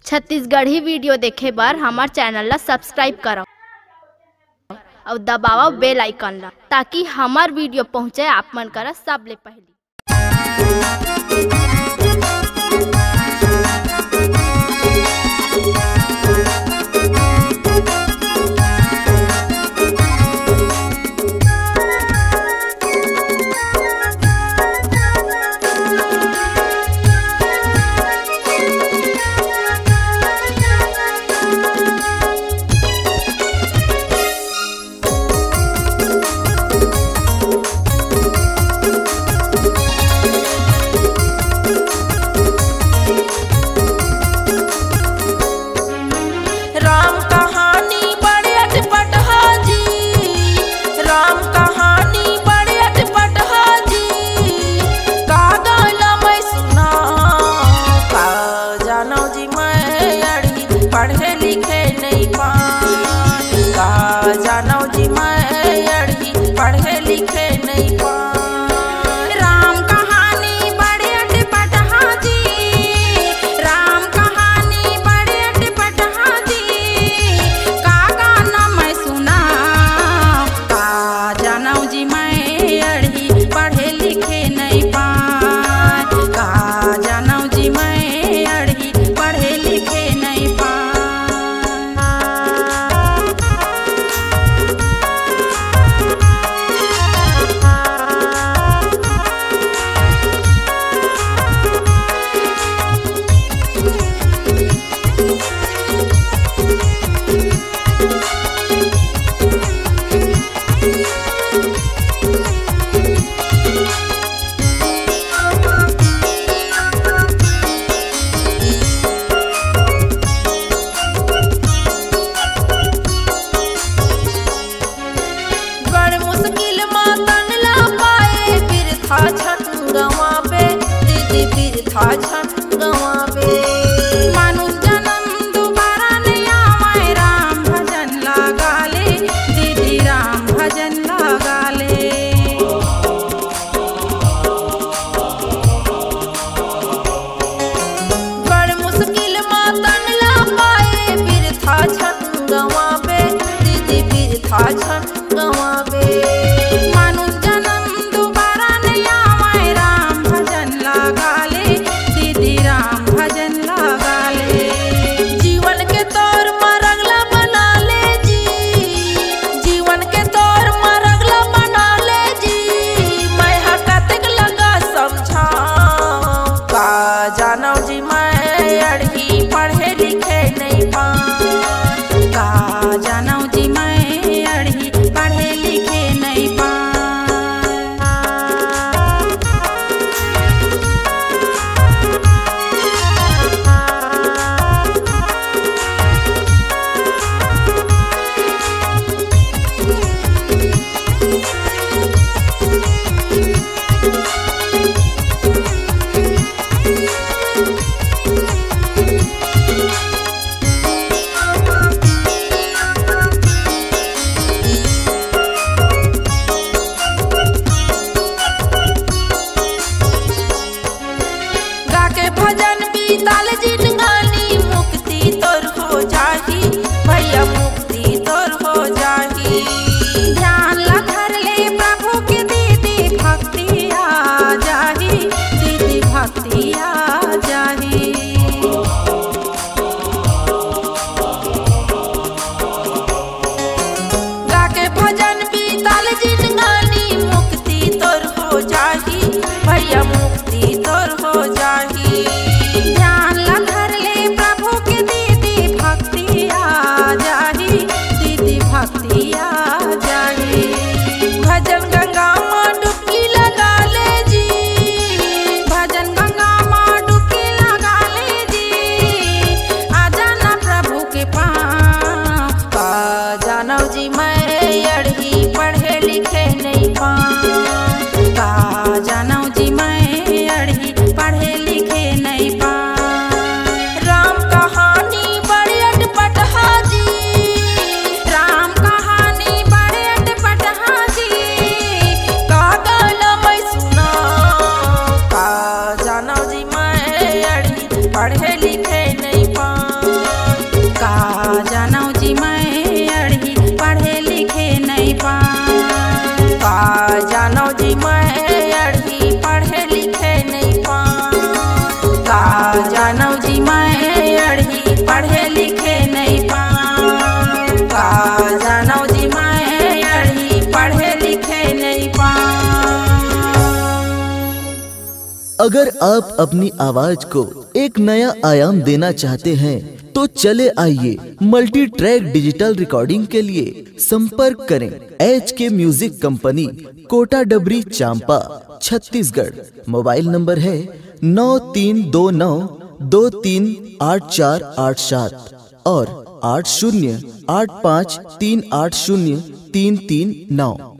Chhattisgarhi video देखे बर हमार चैनल ला सब्सक्राइब करो और दबाओ बेल आइकन ला ताकि हमार वीडियो पहुँचे आप मन करा सबले पहले। पढ़े लिखे नहीं पाए का जानो जी मैं अड़ही पढ़े लिखे नहीं पाए। राम कहानी बड़े अटपट हाजी, राम कहानी बड़े अटपट हाजी, का गाना मैं सुना का जानो जी मैं अड़ही पढ़े लिखे नहीं पाए, का जानो जी मैं अड़ही पढ़े लिखे नहीं पाए। अगर आप अपनी आवाज को एक नया आयाम देना चाहते हैं तो चले आइए मल्टी ट्रैक डिजिटल रिकॉर्डिंग के लिए संपर्क करें HK म्यूजिक कंपनी, कोटा डबरी, चांपा, छत्तीसगढ़। मोबाइल नंबर है 9329238487 और 8085380339।